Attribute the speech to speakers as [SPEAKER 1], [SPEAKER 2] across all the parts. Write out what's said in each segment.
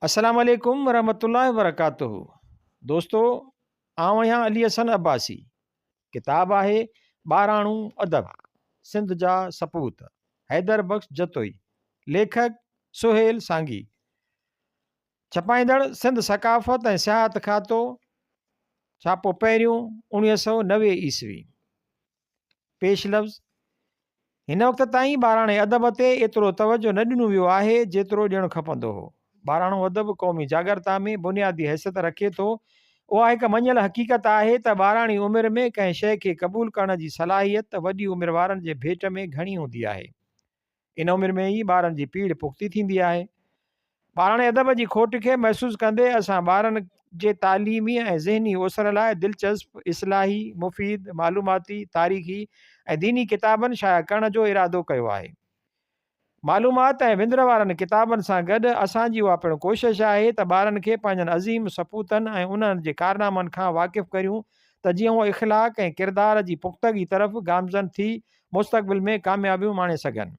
[SPEAKER 1] अस्सलाम वालेकुम वरहमतुल्लाहि वबरकातुहू। दोस्तों, आउं आहियां अली हसन अब्बासी। किताब आहे ॿाराणू अदब सिंध जा सपूत, हैदर बख्श जतोई। लेखक सुहेल सांगी। छपाईंदड़ सिंध सकाफ़त ऐं सियाहत खातो। छापो पहिरियों 1990 ईस्वी। पेश लफ़्ज़। हिन वक़्त ताईं ॿाराणे अदब ते एतिरो तवजो न ॾिनो वियो आहे जेतिरो ॾियणु खपंदो हो। ॿाराणो अदब क़ौमी जागरता में बुनियादी हैसियत रखे थो। उहा हिकु मञियल हक़ीक़त आहे त ॿाराणी उमिरि में कंहिं शइ खे क़बूल करण जी सलाहियत वॾी उमिरि वारनि जे भेट में घणी हूंदी आहे। इन उमिरि में ई ॿारनि जी पीढ़ पुख़्ती थींदी आहे। ॿाराणे अदब जी खोट खे महसूसु कंदे असां ॿारनि जे तालीमी ऐं ज़हनी ओसर लाइ दिलचस्प, इस्लाही, मुफ़ीद, मालूमाती, तारीख़ी ऐं दीनी किताबनि शाया करण जो इरादो कयो आहे। मालूमात ऐं विंदर वारनि किताबनि सां गॾु असांजी उहा पिणु कोशिशि आहे त ॿारनि खे पंहिंजनि अज़ीम सपूतनि ऐं उन्हनि जे कारनामनि खां वाक़िफ़ु करियूं त जीअं उहे इख़लाक़ ऐं किरदार जी पुख़्तगी तरफ़ गामज़न थी मुस्तक़बिल में कामयाबियूं माणे सघनि।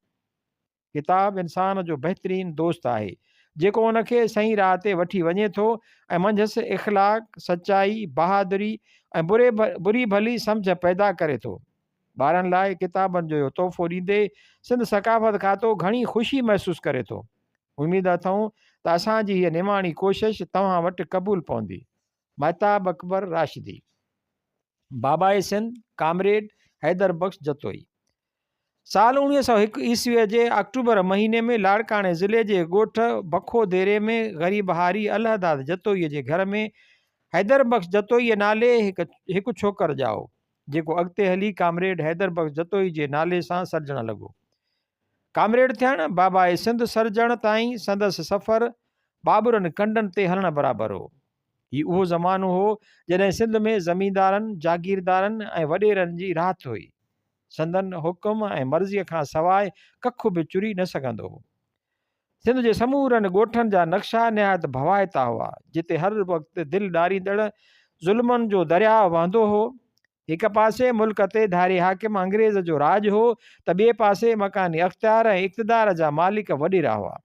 [SPEAKER 1] किताब इंसान जो बहितरीनु दोस्त आहे जेको उनखे सही राह ते वठी वञे थो ऐं मंझंदि इख़लाक़, सचाई, बहादुरी ऐं बुरी भली सम्झ पैदा करे थो। ॿारनि लाइ किताबनि जो इहो तोहफ़ो ॾींदे सिंध सकाफ़त खातो घणी ख़ुशी महसूसु करे थो। उमेद अथऊं त असांजी हीअ निमाणी कोशिशि तव्हां वटि क़बूल पवंदी। महताब अकबर राशिदी। बाबाए सिंध कामरेड हैदर बख्श जतोई। साल 1901 ईस्वीअ जे अक्टूबर महीने में लाड़काणे ज़िले जे ॻोठ बखो देरे में ग़रीब हारी अलहदाद जतोईअ जे घर में हैदर बख्श जतोईअ नाले हिकु छोकर ॼाओ जेको अॻिते हली कामरेड हैदर बख्श जतोई जे नाले सां सॾजण लॻो। कामरेड थियणु बाबाए सिंध सरजण ताईं संदसि सफ़र बाबुरनि कंडनि ते हलण बराबरि हो। हीउ उहो ज़मानो हो जॾहिं सिंध में ज़मींदारनि, जागीरदारनि ऐं वॾेरनि जी राहत हुई। संदन हुकुम ऐं मर्ज़ीअ खां सवाइ कखु बि चुरी न सघंदो हो। सिंध जे समूरनि ॻोठनि जा नक्शा निहायत भवाइता हुआ जिते हर वक़्तु दिलि ॾारींदड़ ज़ुल्मनि जो दरियाउ वहंदो हो। हिकु पासे मुल्क ते धारी हाकिम अंग्रेज़ जो राज हो त ॿिए पासे मकानी अख़्तियार ऐं इक़्तिदार जा मालिक वॾेरा हुआ।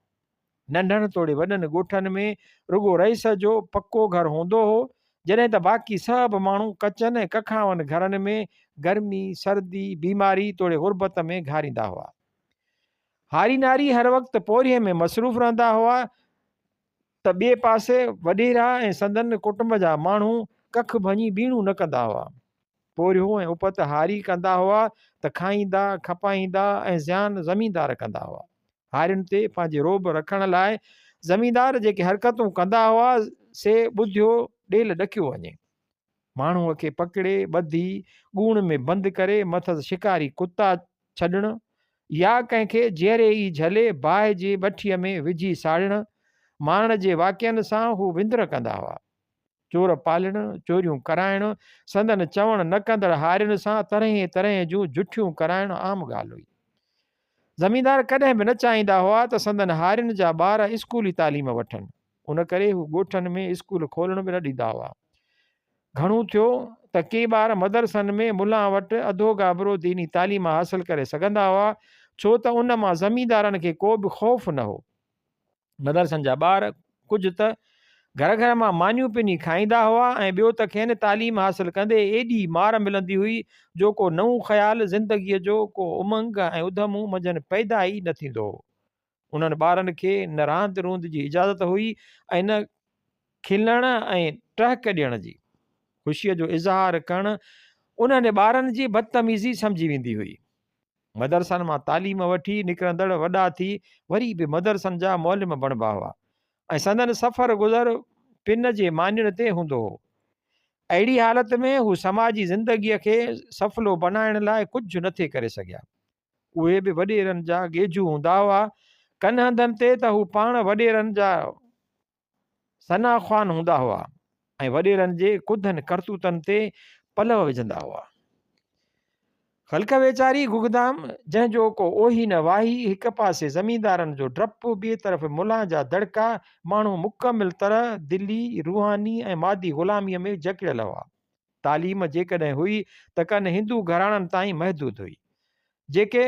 [SPEAKER 1] नंढनि तोड़े वॾनि ॻोठनि में रुगो रईस जो पको घर हूंदो हो जॾहिं त बाक़ी सभु माण्हू कचनि ऐं कखावनि घरनि में गर्मी, सर्दी, बीमारी तोड़े गुरबत में घारींदा हुआ। हारी नारी हर वक़्तु पोरीअ में मसरूफ़ रहंदा हुआ त ॿिए पासे वॾेरा ऐं संदन कुटुंब जा माण्हू कख भञी बीणूं न कंदा हुआ। पोरियो ऐं उपत हारी कंदा हुआ त खाईंदा, खपाईंदा ऐं ज़्यान ज़मींदार कंदा हुआ। हारियुनि ते पंहिंजे रोब रखण लाइ ज़मींदार जेके हरकतूं कंदा हुआ से ॿुधियो ॾेल ॾकियो वञे। माण्हूअ खे पकिड़े ॿधी ॻूण में बंदि करे मथसि शिकारी कुता छॾणु या कंहिंखे जहिड़े ई झले बाहि जी बठीअ में विझी साड़णु मारण जे वाक़िअनि सां हू विंदर कंदा हुआ। चोर पालणु, चोरियूं कराइणु, संदन चवणु न कंदड़ हारियुनि सां तरह तरह जूं जुठियूं कराइणु आम ॻाल्हि हुई। ज़मींदार कॾहिं बि न चाहींदा हुआ त संदन हारियुनि जा ॿार स्कूली तालीम वठनि। उन करे हू ॻोठनि में स्कूल खोलण बि न ॾींदा हुआ। घणो थियो त के ॿार मदरसनि में मुला वटि अधो गाबरो दीनी तालीम हासिल करे सघंदा हुआ छो त उन मां ज़मींदारनि खे को बि ख़ौफ़ न हो। मदरसनि जा ॿार कुझु त घर घर मां मानियूं पिनी खाईंदा हुआ ऐं ॿियो त खेनि तालीम हासिल कंदे एॾी मार मिलंदी हुई जो को नओं ख़्यालु ज़िंदगीअ जो, को उमंग ऐं उधमूं मंझंदि पैदा ई न थींदो हो। उन्हनि ॿारनि खे न रांदि रूंद जी इजाज़त हुई ऐं न खिलण ऐं टहक ॾियण जी। ख़ुशीअ जो इज़हार करणु उन्हनि ॿारनि जी बदतमीज़ी सम्झी वेंदी हुई। मदरसनि मां तालीम वठी निकिरंदड़ वॾा थी वरी बि मदरसनि जा मौलिम बणिबा हुआ ऐं संदन सफ़र गुज़र पिन जे मानियुनि ते हूंदो हो। अहिड़ी हालति में हू समाजी ज़िंदगीअ खे सफ़लो बनाइण लाइ कुझु न थे करे सघिया। उहे बि वॾेरनि जा गेजू हूंदा हुआ। कन हंधनि ते त हू पाण वॾेरनि जा सनाख़्वान हूंदा हुआ ऐं वॾेरनि जे कुधनि करतूतनि ते पलव विझंदा हुआ। ख़ल्क़ वेचारी गुगदाम जंहिंजो को ओही न वाही, हिकु पासे ज़मींदारनि जो डपु, ॿिए तरफ़ मुला जा दड़का, माण्हू मुकमिल तरह दिली, रूहानी ऐं मादी ग़ुलामीअ में जकड़ियल हुआ। तालीम जेकॾहिं हुई त कनि हिंदू घराणनि ताईं महदूद हुई। जेके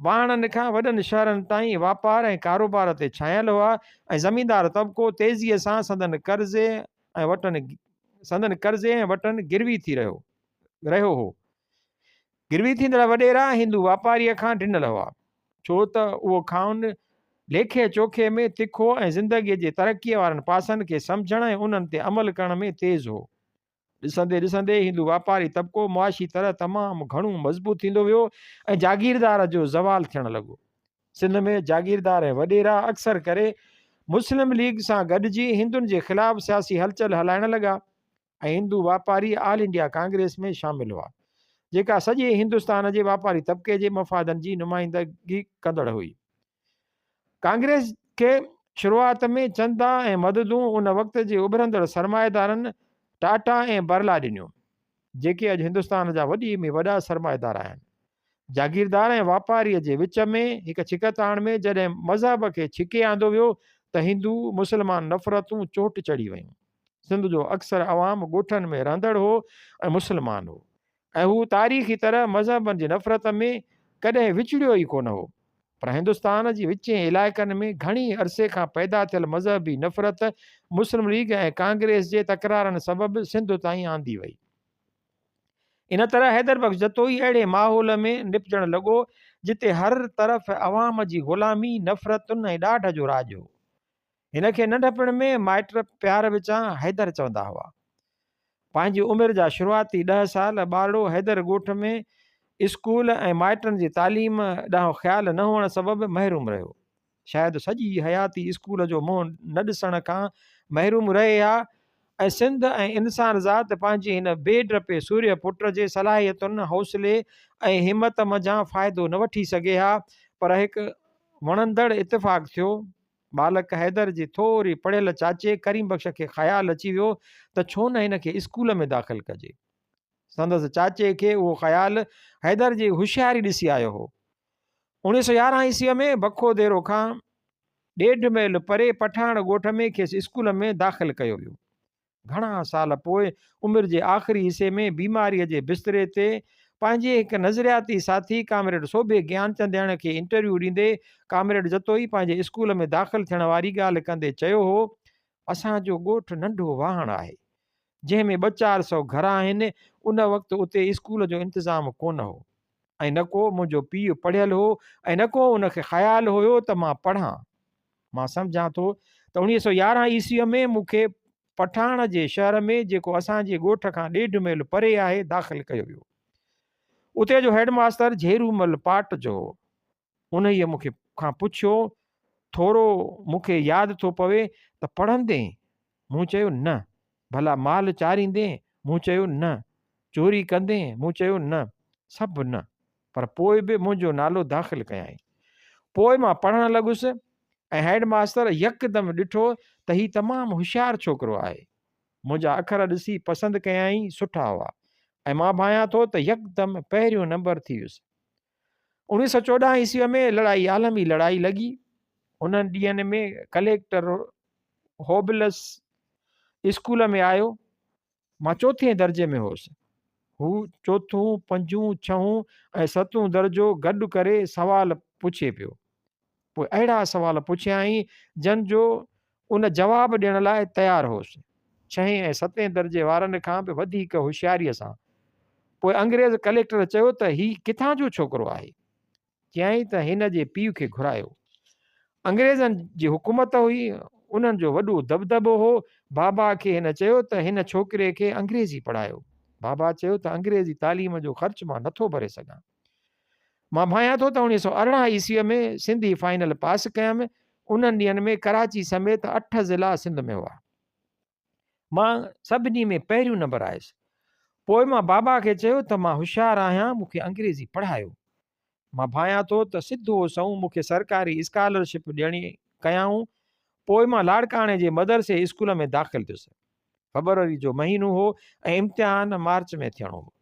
[SPEAKER 1] वाहणनि खां वॾनि शहरनि ताईं वापार ऐं कारोबार ते छायल हुआ ऐं ज़मींदार तबिको तेज़ीअ सां संदन कर्ज़े ऐं वटनि गिरवी थी रहियो हो। गिरवी थींदड़ वॾेरा हिंदू वापारीअ खां ॾिनल हुआ, छो त उहो खाउन लेखे चोखे में तिखो ऐं ज़िंदगीअ जे तरक़ीअ वारनि पासनि खे सम्झण ऐं उन्हनि ते अमल करण में तेज़ हो। ॾिसंदे ॾिसंदे हिंदू वापारी तबिको मुआशी तरह तमामु घणो मज़बूत थींदो वियो ऐं जागीरदार जो ज़वाल थियणु लॻो। सिंध में जागीरदार ऐं वॾेरा अक्सर करे मुस्लिम लीग सां गॾिजी हिंदुनि जे ख़िलाफ़ सियासी हलचल हलाइण लॻा ऐं हिंदू वापारी ऑल इंडिया कांग्रेस में शामिल हुआ, जेका सॼे हिंदुस्तान जे वापारी तबिके जे मफ़ादनि जी नुमाइंदगी कंदड़ हुई। कांग्रेस खे शुरूआत में चंदा ऐं मददूं उन वक़्त जे उभरंदड़ सरमाएदारनि टाटा ऐं बरला ॾिनियूं, जेके अॼु हिंदुस्तान जा वॾी में वॾा सरमाएदार आहिनि। जागीरदार ऐं वापारीअ जे विच में हिकु छिकताण में जॾहिं मज़हब खे छिके आंदो वियो त हिंदू मुस्लमान नफ़रतूं चोट चढ़ी वयूं। सिंध जो अक्सर अवाम ॻोठनि में रहंदड़ हो ऐं मुस्लमान हो, ऐं हू तारीख़ी तरह मज़हबनि जी नफ़रत में कॾहिं विछड़ियो ई कोन हो। पर हिंदुस्तान जी विचें इलाइक़नि में घणी अरसे खां पैदा थियल मज़हबी नफ़रत मुस्लिम लीग ऐं कांग्रेस जे तकरारनि सबबि सिंध ताईं आंदी वई। इन तरह हैदर बख्श जतोई अहिड़े माहौल में निपटणु लॻो जिते हर तरफ़ अवाम जी ग़ुलामी, नफ़रतुनि ऐं ॾाढ जो राज हो। हिन खे नंढपण में माइट प्यार विचां हैदर चवंदा हुआ। पंहिंजी उमिरि जा शुरूआती 10 साल ॿारड़ो हैदर ॻोठ में स्कूल ऐं माइटनि जी तालीम ॾांहुं ख़्यालु न हुअण सबबि महरूम रहियो। शायदि सॼी हयाती स्कूल जो मुंहुं न ॾिसण खां महरूम रहे हा ऐं सिंध ऐं इंसान ज़ात पंहिंजी हिन बेडपे सूर्य पुट जे सलाहियतुनि, हौसले ऐं हिमत मझां फ़ाइदो न वठी सघे हा। पर हिकु वणंदड़ इतफ़ाक़ थियो। बालक हैदर जी थोरी पढ़ियल चाचे करीम बख्श खे ख़्यालु अची वियो त छो न हिन खे स्कूल में दाख़िल कजे। संदसि चाचे खे उहो ख़्यालु हैदर जी होशियारी ॾिसी आयो हो। 1911 ईस्वीअ में बखो देरो खां 1.5 मील परे पठाण ॻोठ में खेसि स्कूल में दाख़िल कयो वियो। घणा साल पोइ उमिरि जे आख़िरी हिसे में बीमारीअ जे बिस्तरे ते पंहिंजे हिकु नज़रियाती साथी कामरेड सोभे ज्ञानचंदाणी खे इंटरव्यू ॾींदे कामरेड जतोई पंहिंजे स्कूल में दाख़िल थियण वारी ॻाल्हि कंदे चयो हो, असांजो ॻोठु नंढो वाहण आहे जंहिंमें 200-400 घर आहिनि। उन वक़्तु उते स्कूल जो इंतज़ाम कोन हो ऐं न को मुंहिंजो पीउ पढ़ियल हो ऐं न को उनखे ख़्यालु हुयो त मां पढ़ां। मां सम्झां थो त 1911 ईस्वीअ में मूंखे पठाण जे शहर में, जेको असांजे ॻोठ खां 1.5 मील परे आहे, दाख़िल कयो वियो। उते जो हेडमास्टर झेरूमल पाट जो हो। उन मूंखे खां पुछियो, थोरो मूंखे यादि थो पवे त पढ़ंदे? मूं चयो न। भला माल चारींदे? मूं चयो न। चोरी कंदे? मूं चयो न। सभु न। पर पोइ बि मुंहिंजो नालो दाख़िल कयाई। पोइ मां पढ़णु लॻुसि ऐं हेडमास्टर यकदमि ॾिठो त हीउ तमामु होशियारु छोकिरो आहे। मुंहिंजा अखर ॾिसी पसंदि कयाई, सुठा हुआ ऐं मां भायां थो त यकदमि पहिरियों नंबर थी वियुसि। 1914 ईस्वीअ में लड़ाई, आलमी लड़ाई लॻी। उन्हनि ॾींहंनि में कलेक्टर होबलस स्कूल में आयो। मां 4थे दर्जे में हुउसि। हू 4, 5, 6 ऐं 7 दर्जो गॾु करे सवाल पुछे पियो। पोइ अहिड़ा सवाल पुछियाई जन जो उन जवाबु ॾियण लाइ तयारु होसि, 6 ऐं 7 दर्जे वारनि खां बि वधीक होशियारीअ सां। पोइ अंग्रेज़ कलेक्टर चयो त हीउ किथां जो छोकिरो आहे? चयईं त हिन जे पीउ खे घुरायो। अंग्रेज़नि जी हुकूमत हुई, उन्हनि जो वॾो दबदबो हो। बाबा खे हिन चयो त हिन छोकिरे खे अंग्रेज़ी पढ़ायो। बाबा चयो त अंग्रेज़ी तालीम जो ख़र्च मां नथो भरे सघां। मां भायां थो त 1918 ईस्वीअ में सिंधी फाइनल पास कयमि। उन्हनि ॾींहंनि में कराची समेत 8 ज़िला सिंध में हुआ। मां सभिनी में पहिरियों नंबर आयुसि। पोइ मां बाबा खे चयो त मां होशियारु आहियां, मूंखे अंग्रेज़ी पढ़ायो। मां भायां थो त सिधो सऊं मूंखे सरकारी स्कॉलरशिप ॾियणी कयाऊं। पोइ मां लाड़काणे जे मदरसे स्कूल में दाख़िल थियुसि। फरवरी जो महीनो हो ऐं इम्तिहान मार्च में थियणो हो।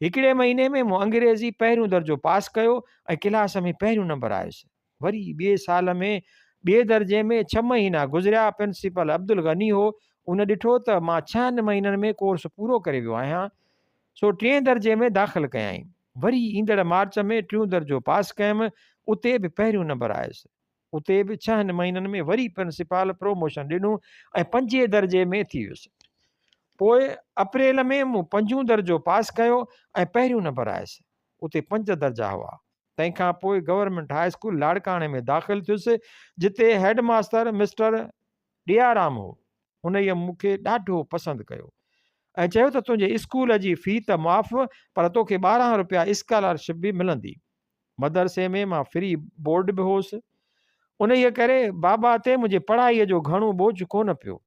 [SPEAKER 1] हिकिड़े महीने में मूं अंग्रेज़ी पहिरियों दर्जो पास कयो ऐं क्लास में पहिरियों नंबर आयुसि। वरी ॿिए साल में 2 दर्जे में 6 महीना गुज़रिया। प्रिंसिपल अब्दुल गनी हो। उन ॾिठो त मां 6 महीननि में कोर्स पूरो करे वियो आहियां, सो 3 दर्जे में दाख़िल कयाई। वरी ईंदड़ मार्च में 3 दर्जो पास कयमि। उते बि पहिरियों नंबर आयुसि। उते बि 6 महीननि में वरी प्रिंसिपल प्रमोशन ॾिनो ऐं 5 दर्जे में थी वियुसि। पोइ अप्रैल में मूं 5 दर्जो पास कयो ऐं पहिरियों नंबर आयुसि। उते 5 दर्जा हुआ। तंहिंखां पोइ गवर्नमेंट हाई स्कूल लाड़काणे में दाख़िल थियुसि, जिते हेड मास्टर मिस्टर ॾियाराम हो। हुन मूंखे ॾाढो पसंदि कयो ऐं चयो त तुंहिंजे स्कूल जी फ़ी त मुआफ़, पर तोखे 12 रुपया स्कॉलरशिप बि मिलंदी। मदरसे में मां फ्री बोर्ड बि होसि। उन करे बाबा ते मुंहिंजे पढ़ाईअ जो घणो बोझ कोन पियो।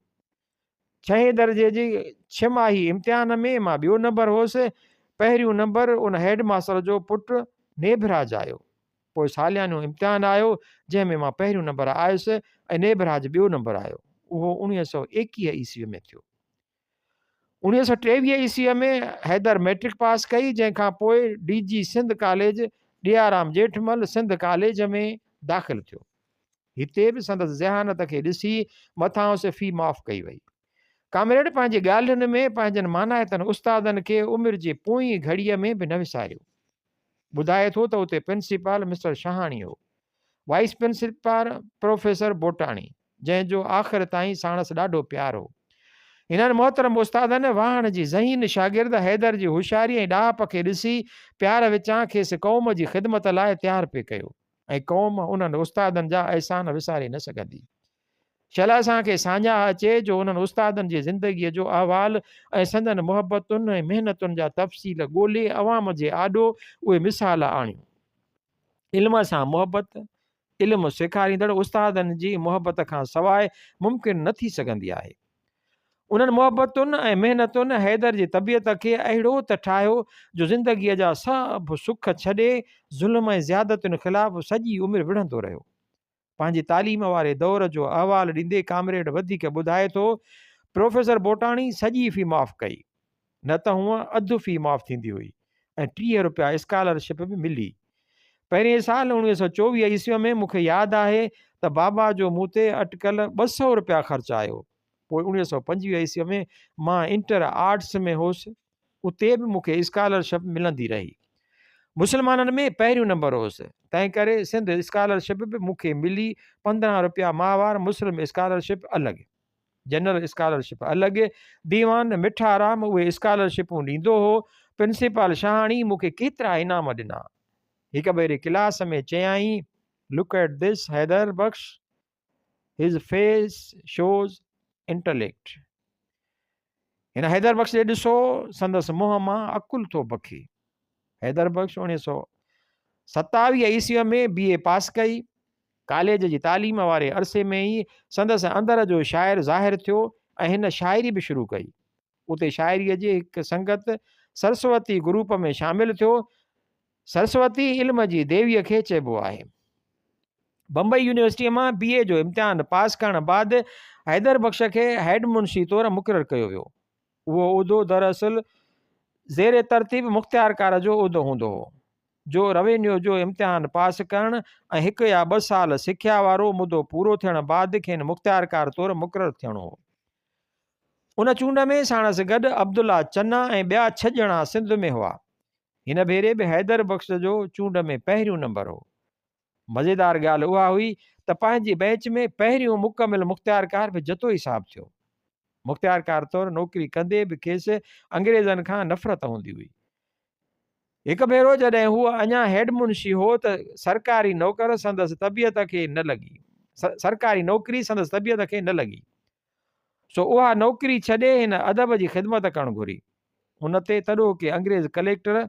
[SPEAKER 1] 6 दर्जे जी छमाही इम्तिहान में मां 2 नंबर होसि। पहिरियों नंबर उन हेड मास्टर जो पुटु नेभराज आयो। पोइ सालियानो इम्तिहान आयो, जंहिंमें मां पहिरियों नंबर आयुसि ऐं नेभराज 2 नंबर आयो। उहो 1921 ईस्वीअ में थियो। 1923 ईस्वीअ में हैदर मैट्रिक पास कई, जंहिंखां पोइ DG Sindh college Dayaram Jethmal Sindh college में दाख़िल थियो। हिते बि संदसि ज़हानत खे ॾिसी मथां फ़ी माफ़ कई वई। कामरेड पंहिंजे ॻाल्हियुनि में पंहिंजनि मानाइतनि उस्तादनि खे उमिरि जे पोईं घड़ीअ में बि न विसारियो। ॿुधाए थो त उते प्रिंसिपल मिस्टर शहाणी हो, वाइस प्रिंसिपल प्रोफेसर बोटाणी, जंहिंजो आख़िर ताईं साणसि ॾाढो प्यार हो। हिननि मोहतरम उस्तादनि वाहण जी ज़हीन शागिर्द हैदर जी होशियारी ऐं ॾाप खे ॾिसी प्यार विचां खेसि क़ौम जी ख़िदमत लाइ तयारु पिए कयो ऐं क़ौम उन्हनि उस्तादनि जा अहसान विसारे न सघंदी। शल असांखे साञा अचे जो उन्हनि उस्तादनि जी ज़िंदगीअ जो अहवाल ऐं संदनि मुहबतुनि ऐं महिनतुनि जा तफ़सील ॻोल्हे अवाम जे आॾो उहे मिसाल आणियूं। इल्म सां मुहबत, इल्मु सेखारींदड़ उस्तादनि जी मुहबत खां सवाइ मुमकिन न थी सघंदी आहे। उन्हनि मुहबतुनि ऐं महिनतुनि हैदर जी तबियत खे अहिड़ो त ठाहियो जो ज़िंदगीअ जा सभु सुख छॾे ज़ुल्म ऐं ज़्यादतुनि ख़िलाफ़ु सॼी उमिरि विढ़ंदो रहियो। पंहिंजी तालीम वारे दौर जो अहवालु ॾींदे कामरेड वधीक ॿुधाए थो, प्रोफेसर बोटाणी सॼी फ़ी माफ़ कई, न त हूअं अधु फ़ी माफ़ थींदी हुई ऐं 30 रुपया स्कॉलरशिप बि मिली। पहिरें साल 1924 ईस्वीअ में मूंखे यादि आहे त बाबा जो मूं ते अटकल 200 रुपया ख़र्चु आयो। पोइ 1925 ईस्वीअ में मां इंटर आर्ट्स में होसि। उते बि मूंखे स्कॉलरशिप मिलंदी रही। मुस्लमाननि में पहिरियों नंबर होसि, तंहिं करे सिंध स्कॉलरशिप बि मूंखे मिली। 15 रुपया माहवार, मुस्लिम स्कॉलरशिप अलॻि, जनरल स्कॉलरशिप अलॻि। दीवान मिठा राम उहे स्कॉलरशिपूं ॾींदो हो। प्रिंसिपल शहाणी मूंखे केतिरा इनाम ॾिना। हिकु भेरे क्लास में चयाईं, लुक एट दिस हैदर बख्श, हिज फेस शोज़ इंटेलेक्ट। हिन हैदर बख्श ॾे ॾिसो, संदसि मुंहं मां अकुल थो बखे। हैदर बख्श 1927 ईस्वीअ में BA पास कई। कॉलेज जी तालीम वारे अरसे में ई संदसि अंदर जो शाइर ज़ाहिर थियो ऐं हिन शाइरी बि शुरू कई। उते शाइरीअ जी हिकु संगत सरस्वती ग्रुप में शामिलु थियो। सरस्वती इल्म जी देवीअ खे चइबो आहे। बम्बई यूनिवर्सिटीअ मां BA जो इम्तिहान पास करण बाद हैदर बख्श खे हेड मुंशी तौरु मुक़ररु कयो वियो। उहो उहिदो दरअसल ज़ेर तरतीब मुख़्तियारकार जो उहिदो हूंदो हो, जो रेवेन्यू जो इम्तिहान पास करण ऐं 1 या 2 साल सिख्या वारो मुदो पूरो थियण बाद खेनि मुख़्तियारकार तौरु मुक़ररु थियणो हो। उन चूंड में साणसि गॾु अब्दुल्ला चन्ना ऐं ॿिया 6 ॼणा सिंध में हुआ। हिन भेरे बि हैदर बख्श जो चूंड में पहिरियों नंबर हो। मज़ेदार ॻाल्हि उहा हुई त पंहिंजे बैच में पहिरियों मुकमिल मुख़्तियारकार बि जतो ई साहब थियो। मुख़्तियारकार तौरु नौकिरी कंदे बि खेसि अंग्रेज़नि खां नफ़रत हूंदी हुई। हिकु भेरो जॾहिं हूअ अञा हेड मुंशी हो त सरकारी नौकरी संदसि तबियत खे न लॻी। सो उहा नौकिरी छॾे हिन अदब जी ख़िदमत करणु घुरी। हुन ते तॾो के अंग्रेज़ कलेक्टर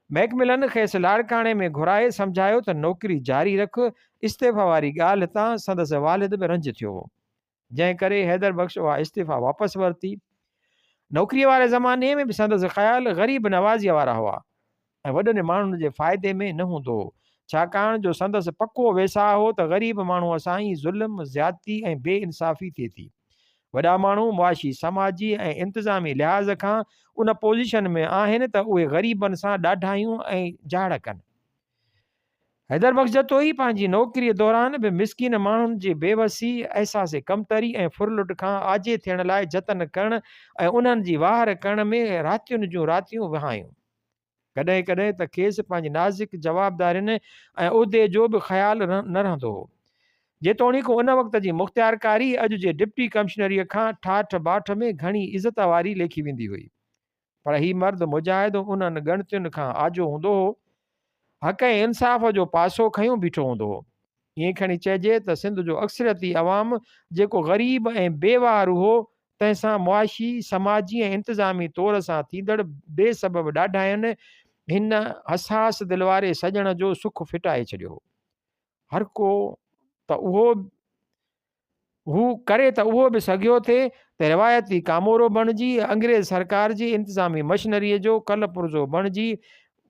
[SPEAKER 1] मैकमिलन खेसि लाड़काणे में घुराए सम्झायो त नौकिरी जारी रख। इस्तीफ़ा वारी ॻाल्हि तां संदसि वालिद बि रंज थियो हो, जंहिं करे हैदर बख्श उहा इस्तीफ़ा वापसि वरिती। नौकिरीअ वारे ज़माने में बि संदसि ख़्याल ग़रीब नवाज़ीअ वारा हुआ ऐं वॾनि माण्हुनि जे फ़ाइदे में न हूंदो हो, छाकाणि जो संदसि पको वेसाह हो त ग़रीब माण्हूअ सां ई ज़ुल्म, ज़्यादती ऐं बेइंसाफ़ी थिए थी। वॾा माण्हू मुआशी समाजी ऐं इंतिज़ामी लिहाज़ खां उन पोज़ीशन में आहिनि त उहे ग़रीबनि सां ॾाढायूं ऐं जाड़ कनि। हैदर बख्श जतो ई पंहिंजी नौकिरीअ दौरान बि मिसकिन माण्हुनि जी बेवसी, अहसास कमतरी ऐं फुरलुट खां आजे थियण लाइ जतन करणु ऐं उन्हनि जी वार करण में रातियुनि जूं रातियूं विहायूं। कॾहिं कॾहिं त खेसि पंहिंजी नाज़ुक जवाबदारियुनि ऐं उहिदे जो बि ख़्यालु न रहंदो हो। जेतोणीकि उन वक़्त जी मुख़्तियारकारी अॼु जे डिप्टी कमिश्नरीअ खां ठाठ बाट में घणी इज़त वारी लेखी वेंदी हुई। पर ही मर्द मुजाहिद उन्हनि ॻणतियुनि खां आजो हूंदो हो, हक़ ऐं इंसाफ़ जो पासो खयूं बीठो हूंदो हो। ईअं खणी चइजे त सिंध जो अक्सरियती अवाम जेको ग़रीब ऐं बेवारु हो, तंहिंसां मुआशी समाजी ऐं इंतिज़ामी तौर सां थींदड़ बेसबब ॾाढाइनि हिन हसास दिलि वारे सॼण जो सुख फिटाए छॾियो। हर को त हू करे त उहो बि सघियो थिए त रिवायती कामोरो बणिजी अंग्रेज़ सरकार जी इंतिज़ामी मशीनरीअ जो कल पुर्ज़ो बणिजी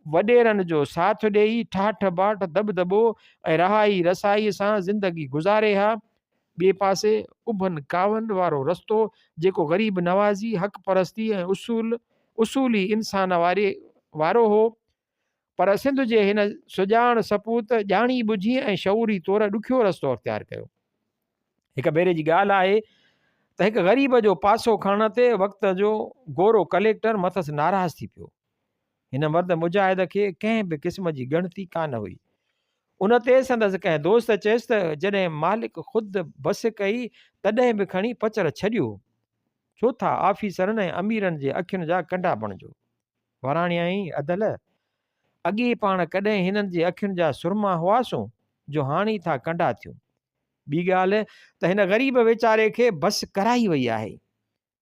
[SPEAKER 1] वॾेरनि जो साथ ॾेई ठाठ बाट दबदबो ऐं रहाई रसाईअ सां ज़िंदगी गुज़ारे हा। ॿिए पासे उभनि कावनि वारो रस्तो जेको ग़रीब नवाज़ी हक़ परस्ती ऐं उसूली इंसान वारो हो, पर सिंध जे हिन सुजाण सपूत ॼाणी बुझी ऐं शऊरी तौरु ॾुखियो रस्तो अख़्तियार कयो। हिकु भेरे जी ॻाल्हि आहे त हिकु ग़रीब जो पासो खणण ते वक़्त जो गोरो कलेक्टर मथसि नाराज़ थी पियो। हिन मर्द मुजाहिद खे कंहिं बि क़िस्म जी ॻणती कान हुई। उन ते संदसि कंहिं दोस्त चयसि त जॾहिं मालिक ख़ुदि बस कई तॾहिं बि खणी पचर छॾियो, छो था ऑफिसरनि ऐं अमीरनि जे अखियुनि जा कंडा बणिजो। वराणियाई अदल, अॻे पाण कॾहिं हिननि जे अखियुनि जा सुरमा हुआसूं जो हाणे था कंडा थियूं। ॿी ॻाल्हि त हिन ग़रीब वीचारे खे बस कराई वई आहे।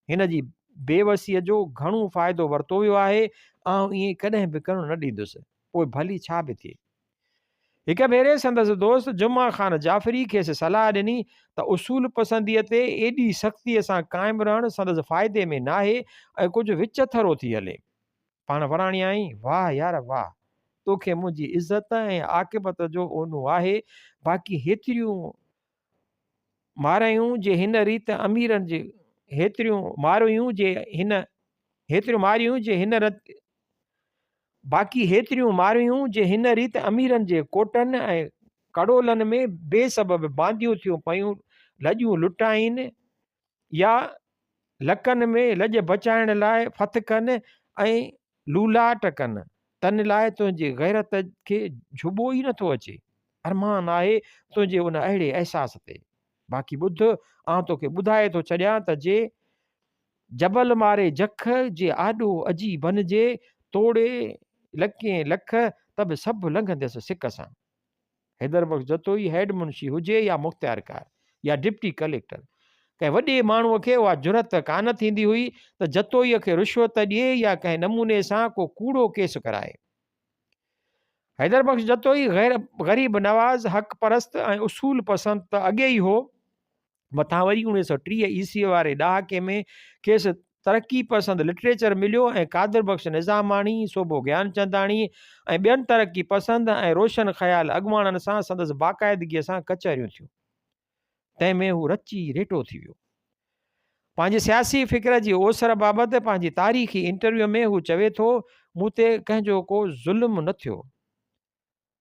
[SPEAKER 1] हिन जी बेवसीअ जो घणो फ़ाइदो वरितो वियो आहे। ऐं ईअं कॾहिं बि करणु न ॾींदुसि, पोइ भली छा बि थिए। हिकु भेरे संदसि दोस्त जुमा ख़ान जाफ़री खेसि सलाह ॾिनी त उसूल पसंदीअ ते एॾी सख़्तीअ सां क़ाइमु रहणु संदसि फ़ाइदे में नाहे ऐं कुझु विच थरो थी हले। पाण वराणियाई, वाह यार वाह, तोखे मुंहिंजी इज़त ऐं आक़िबत जो ओनो आहे। बाक़ी हेतिरियूं मारियूं जे हिन रीति अमीरनि जे हिन रीति अमीरनि जे कोटनि ऐं कड़ोलनि में बेसबब बांदियूं थियूं पयूं लॼूं लुटाइनि या लकनि में लॼ बचाइण लाइ फत कनि ऐं लूलाट कनि, तन लाइ तुंहिंजे गैरत खे झुबो ई नथो अचे। अरमान आहे तुंहिंजे उन अहिड़े अहसास ते। बाक़ी ॿुध, आउं तोखे ॿुधाए थो छॾियां त जे जबल मारे जख जे आॾो अजी बनिजे तोड़े लके लख त बि सभु लंघंदसि सिक सां। हैदर बख़्श जतोई हेड मुंशी हुजे या मुख़्तियारकार या डिप्टी कलेक्टर, कंहिं वॾे माण्हूअ खे उहा जुरत कान थींदी हुई त जतोईअ खे रिश्वत ॾिए या कंहिं नमूने सां को कूड़ो केस कराए। हैदर बख़्श जतोई ग़रीब नवाज़ हक़ परस्त ऐं उसूल पसंद त अॻे ई हो। मथां वरी 1930 ईस्वीअ वारे ॾहाके में खेसि तरक़ी पसंद लिटरेचर मिलियो ऐं कादिर बख़्श निज़ामाणी, सोभो ज्ञानचंदाणी ऐं ॿियनि तरक़ी पसंद ऐं रोशन ख़्याल अॻुवाणनि सां संदसि बाक़ाइदगीअ सां कचहरियूं थियूं। तंहिंमें हू रची रेटो थी वियो। पंहिंजी सियासी फ़िक्र जी ओसर बाबति पंहिंजी तारीख़ी इंटरव्यू में हू चवे थो, मूं ते कंहिंजो को ज़ुल्म न थियो,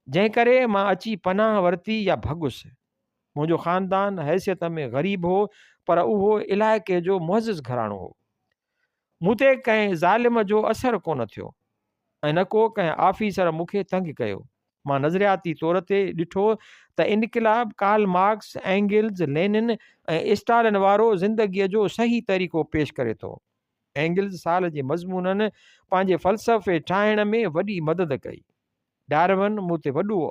[SPEAKER 1] जंहिं करे मां अची पनाह वरिती या भॻुसि। मुंहिंजो ख़ानदान हैसियत में ग़रीब हो, पर उहो इलाइक़े जो मुअज़्ज़िज़ घराणो हो। मूं ते कंहिं ज़ालिम जो असरु कोन थियो ऐं न को कंहिं ऑफिसर मूंखे तंग कयो। मां नज़रियाती तौर ते ॾिठो त इनक़िलाब कार्ल मार्क्स, एंगिल्स, लेनिन ऐं स्टालिन वारो ज़िंदगीअ जो सही तरीक़ो पेश करे थो। एंगिल्स साल जे मज़मूननि पंहिंजे फ़लसफ़े ठाहिण में वॾी मदद कई। डार्विन मूं ते वॾो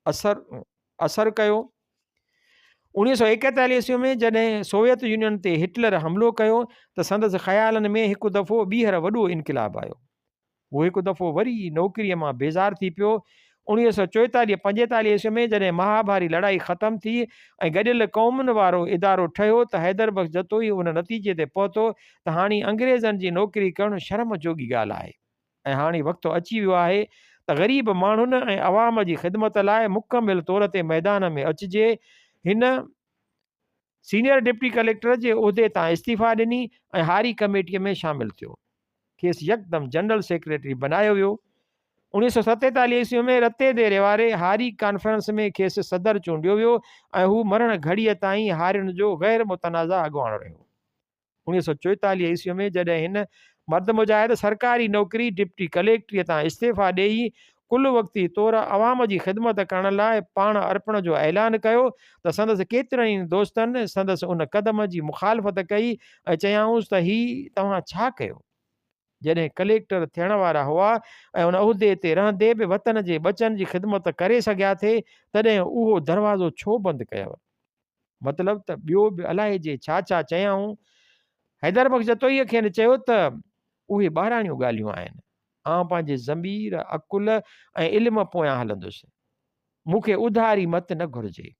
[SPEAKER 1] असरु कयो। 1941 ईस्वी में जॾहिं सोवियत यूनियन ते हिटलर हमिलो कयो त संदसि ख़्यालनि में हिकु दफ़ो ॿीहर वॾो इनक़िलाब आयो। उहो हिकु दफ़ो वरी नौकिरीअ मां बेज़ार थी पियो। 1944-45 ईस्वी में जॾहिं महाभारी लड़ाई ख़तमु थी ऐं गॾियल क़ौमुनि वारो इदारो ठहियो त हैदर बख़्श जतोई उन नतीजे ते पहुतो त हाणे अंग्रेज़नि जी नौकिरी करणु शर्म जोगी ॻाल्हि आहे ऐं हाणे वक़्तु अची वियो आहे त ग़रीब माण्हुनि ऐं अवाम जी ख़िदमत लाइ मुकमिल तौर ते मैदान में अचिजे। हिन सीनियर डिप्टी कलेक्टर जे उहिदे तां इस्तीफ़ा ॾिनी ऐं हारी कमेटीअ में शामिलु थियो। खेसि यकदमि जनरल सेक्रेटरी बनायो वियो। 1947 ईस्वी में रते देरे वारे हारी कॉन्फ्रेंस में खेसि सदर चूंडियो वियो ऐं हू मरण घड़ीअ ताईं हारियुनि जो ग़ैर मुतनाज़ा अॻुवाण रहियो। 1944 ईस्वी में जॾहिं हिन मर्द मुजाहिद सरकारी नौकरी डिप्टी कलेक्टरीअ तां इस्तीफ़ा ॾेई कुल वक़्ती तौर अवाम जी ख़िदमत करण लाइ पाण अर्पण जो ऐलान कयो त संदसि केतिरनि ई दोस्तनि संदसि उन क़दम जी मुखालफ़त कई ऐं चयाऊंसि त हीउ तव्हां छा कयो। जॾहिं कलेक्टर थियण वारा हुआ ऐं उन उहिदे ते रहंदे बि वतन जे बचनि जी ख़िदमत करे सघिया थे, तॾहिं उहो दरवाज़ो छो बंदि कयव? मतिलबु त ॿियो बि अलाए जे छा छा चयाऊं। हैदर बख़्श जतोईअ खेनि चयो त उहे ॿाराणियूं ॻाल्हियूं आहिनि। आउं पंहिंजे ज़मीर अकुल ऐं इल्म पोयां हलंदुसि। मूंखे उधारी मत न घुरिजे।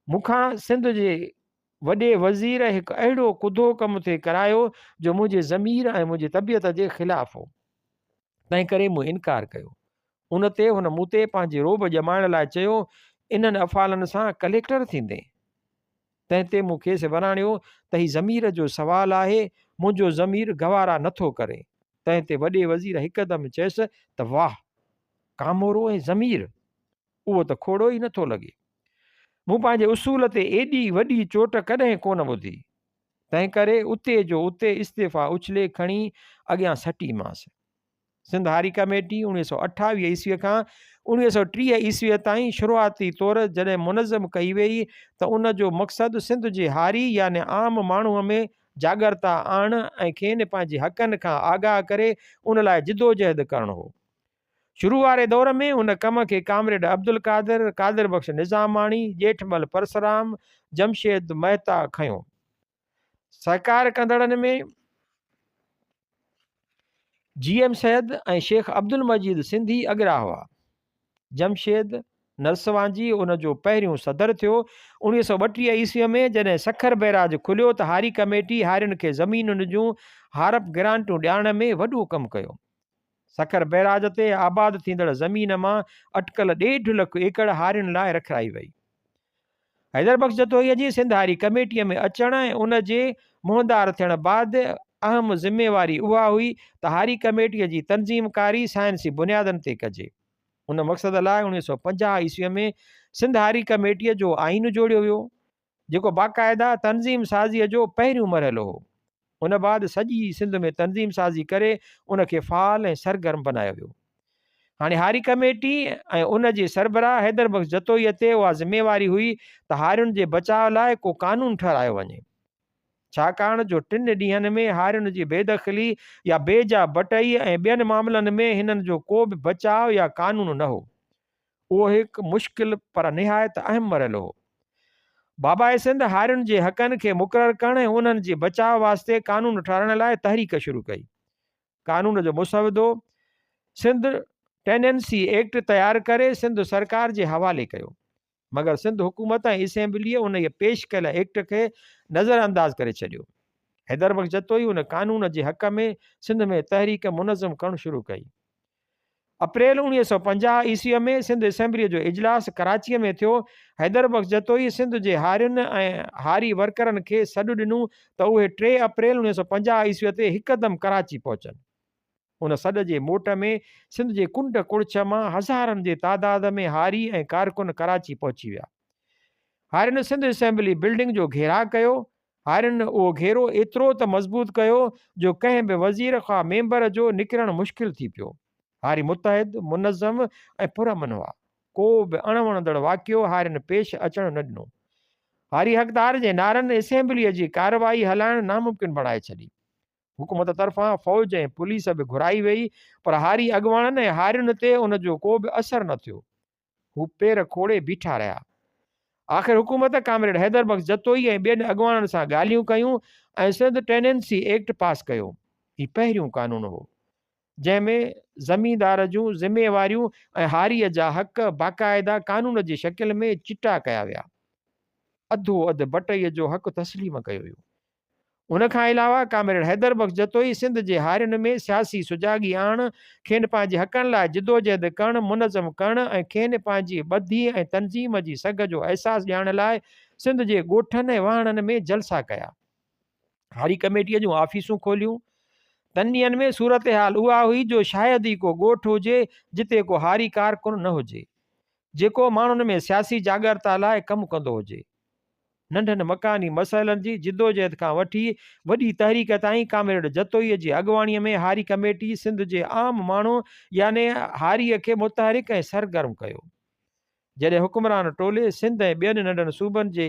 [SPEAKER 1] मूंखां सिंध जे वॾे वज़ीर हिकु अहिड़ो कुदो कमु थिए करायो जो मुंहिंजे ज़मीर ऐं मुंहिंजी तबियत जे ख़िलाफ़ु हो। तंहिं करे मूं इनकार कयो। उन ते हुन मूं ते पंहिंजे रोब ॼमाइण लाइ चयो, इन्हनि अफ़ालनि सां कलेक्टर थींदे। तंहिं ते मूं खेसि वराणियो त हीउ ज़मीर जो सुवालु आहे, मुंहिंजो ज़मीर गवारा नथो करे। तंहिं ते वॾे वज़ीर हिकदमि चयसि त वाह, कामोरो ऐं ज़मीर, उहो त खोड़ो ई नथो लॻे। मूं पंहिंजे उसूल ते एॾी वॾी चोट कॾहिं कोन ॿुधी। तंहिं करे उते जो उते इस्तीफ़ा उछले खणी अॻियां सटीमांसि। सिंध हारी कमेटी 1928 ईस्वीअ खां 1930 ईस्वीअ ताईं शुरूआती तौरु जॾहिं मुनज़म कई वई त उन जो मक़सदु सिंध जे हारी याने आम माण्हूअ में जागरता आणणु ऐं खेनि पंहिंजे हक़नि खां आगाह करे उन लाइ जिदोजहद करणु हो। शुरू वारे दौर में उन कम खे कामरेड अब्दुल कादिर, कादिर बख़्श निज़ामाणी, ॼेठमल परसराम, जमशेद मेहता खयो। सहकार कंदड़नि में GM सैद ऐं शेख अब्दुल मजीद सिंधी अॻिरा हुआ। जमशेद नरसवांजी उन जो पहिरियों सदर थियो। 1932 ईस्वीअ में जॾहिं सखर बैराज खुलियो त हारी कमेटी हारियुनि खे ज़मीनुनि जूं हारप ग्रांटूं ॾियारण में वॾो कमु कयो। सखर बैराज ते आबाद थींदड़ ज़मीन मां अटकल 1.5 लख एकड़ हारियुनि लाइ रखाई वई। हैदर बख़्श जतोईअ जी सिंध हारी कमेटीअ में अचण ऐं उन जे मुहदार थियण बाद अहम ज़िम्मेवारी उहा हुई त हारी कमेटीअ जी तनज़ीमकारी साइंसी बुनियादनि ते कजे। उन मक़सद लाइ 1950 ईस्वीअ में सिंध हारी कमेटीअ जो आइन जोड़ियो वियो, जेको बाक़ाइदा तनज़ीम साज़ीअ जो पहिरियों मरहलो हो। उन बाद सॼी सिंध में तनज़ीम साज़ी करे उनखे फ़ाल ऐं सरगर्म बनायो वियो। हाणे हारी कमेटी ऐं उन जे सरबराह हैदर बख़्श जतोईअ ते उहा ज़िम्मेवारी हुई त हारियुनि जे बचाव लाइ को कानून ठाहिरायो वञे। छाकाणि जो 3 ॾींहंनि में हारियुनि जी बेदख़ली या बेजा बटई ऐं ॿियनि मामलनि में हिननि जो को बि बचाव या कानून न हो। उहो हिकु मुश्किल पर निहायत अहम मरहलो हो। बाबाए सिंध हारियुनि जे हक़नि खे मुक़ररु करण ऐं उन्हनि जे बचाव वास्ते कानून ठाहिण लाइ तहरीक शुरू कई। कानून जो मुसवदो सिंध टेनेंसी एक्ट तयारु करे सिंध सरकार जे हवाले कयो, मगर सिंध हुकूमत ऐं असेंबलीअ उन पेश कयल एक्ट खे नज़रअंदाज करे छॾियो। हैदर बख़्श जतोई उन कानून जे हक़ में सिंध में तहरीक मुनज़म करणु शुरू कई। अप्रैल 1950 ईस्वीअ में सिंध असेंबलीअ जो इजलास कराचीअ में थियो। हैदर बख़्श जतोई सिंध जे हारियुनि ऐं हारी वर्करनि खे सॾु ॾिनो त उहे 3 अप्रैल 1950 ईस्वीअ ते हिकदमि कराची पहुचनि। उन सॾ जे मोट में सिंध जे कुंड कुड़छ मां हज़ारनि जे तादाद में हारी ऐं कारकुन कराची पहुची विया। हारियुनि सिंध असेंबली बिल्डिंग जो घेराव कयो। हारियुनि उहो घेरो एतिरो त मज़बूत कयो जो कंहिं बि वज़ीर खां मेंबर जो निकिरणु मुश्किल थी पियो। हारी मुतहिद, मुनज़म ऐं पुरअमन हुआ। को बि अणवणंदड़ वाक़ियो हारियुनि पेश अचणु न ॾिनो। हारी हक़दार जे नारनि असेंबलीअ जी कार्रवाई हलाइणु नामुमकिन बणाए छॾी। हुकूमत तरफ़ां फ़ौज ऐं पुलिस बि घुराई वई, पर हारी अॻुवाणनि ऐं हारियुनि ते उन जो को बि असरु न थियो। हू पेर खोड़े बीठा रहिया। आख़िर हुकूमत कामरेड हैदर बख़्श जतोई ऐं ॿियनि अॻुवाणनि सां ॻाल्हियूं कयूं ऐं सिंध टेनेंसी एक्ट पास कयो। हीउ पहिरियों कानून हो जंहिंमें ज़मींदार जूं ज़िम्मेवारियूं ऐं हारीअ जा हक़ बाक़ाइदा कानून जी शकिल में चिटा कया विया। अधो अधु बटईअ जो हक़ तस्लीम कयो वियो। उनखां अलावा कामरेड हैदर बख़्श जतोई सिंध जे हारियुनि में सियासी सुजागी आणणु, खेनि पंहिंजे हक़नि लाइ जिदोजहद करणु, मुनज़म करणु ऐं खेनि पंहिंजी ॿधी ऐं तनज़ीम जी सघ जो अहसासु ॾियारण लाइ सिंध जे ॻोठनि ऐं वाहणनि में जलसा कया। हारी कमेटीअ जूं ऑफिसूं खोलियूं। 3 ॾींहंनि में सूरत हाल उहा हुई जो शायदि ई को ॻोठ हुजे जिते को हारी कारकुन न हुजे जेको माण्हुनि में सियासी जागरता लाइ कमु कंदो हुजे। नंढनि मकानी मसइलनि जी जिदोजहद खां वठी वॾी तहरीक ताईं कामरेड जतोईअ जी अॻुवाणीअ में हारी कमेटी सिंध जे आम माण्हू याने हारीअ खे मुतहरिक ऐं सरगर्म कयो। जॾहिं हुकुमरान टोले सिंध ऐं ॿियनि नंढनि सूबनि जे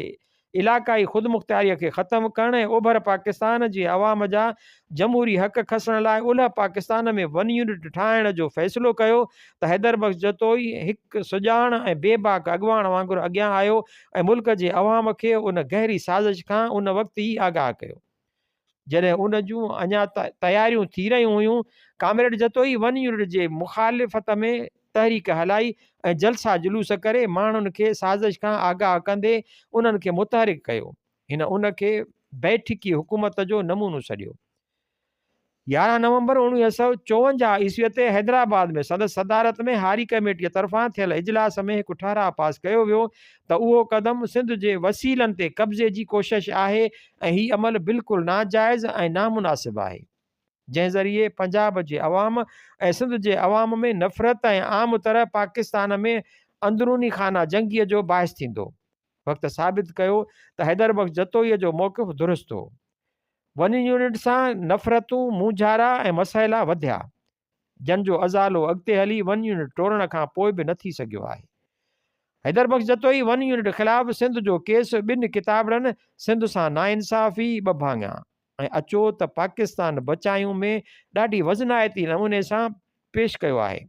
[SPEAKER 1] इलाक़ाई ख़ुदमुख़्तियारीअ खे ख़तमु करण ऐं ओभर पाकिस्तान जी अवाम जा जमहूरी हक़ खसण लाइ ओलह पाकिस्तान में वन यूनिट ठाहिण जो फ़ैसिलो कयो त हैदर बख्श जतोई हिकु सुजाण ऐं बेबाक अॻुवाण वांगुरु अॻियां आयो ऐं मुल्क जे अवाम खे उन गहरी साज़िश खां उन वक़्तु ई आगाह कयो। जॾहिं उन जूं अञा तयारियूं थी रहियूं हुयूं, कामरेड जतोई वन यूनिट जे मुखालिफ़त में तहरीक हलाई ऐं जलसा जुलूस करे माण्हुनि खे साज़िश खां आगाह कंदे उन्हनि खे मुतहरिक कयो। हिन उन खे बैठकी हुकूमत जो नमूनो सॾियो। 11 नवंबर 1954 ईस्वीअ ते हैदराबाद में संदसि सदारत में हारी कमेटीअ तरफ़ां थियल इजलास में हिकु ठाराह पास कयो वियो त उहो क़दम सिंध जे वसीलनि ते कब्ज़े जी कोशिश आहे ऐं हीउ अमल बिल्कुलु नाजाइज़ ऐं नामुनासिब आहे, जंहिं ज़रिए पंजाब जे अवाम ऐं सिंध जे अवाम में नफ़रत ऐं आम तरह पाकिस्तान में अंदरूनी खाना जंगीअ जो बाहिस थींदो। वक़्तु साबित कयो त हैदर बख्श जतोईअ जो मौक़िफ़ दुरुस्त हो। वन यूनिट सां नफ़रतूं मुंझारा ऐं मसइला वधिया, जंहिंजो अज़ालो अॻिते हली वन यूनिट टोड़ण खां पोइ बि न थी सघियो आहे। हैदर बख्श जतोई वन यूनिट ख़िलाफ़ सिंध जो केस ॿिनि किताबनि सिंध सां नाइंसाफ़ी ॿ भाङा ऐं अचो त पाकिस्तान बचायूं में ॾाढी वज़नाइती नमूने सां पेश कयो आहे।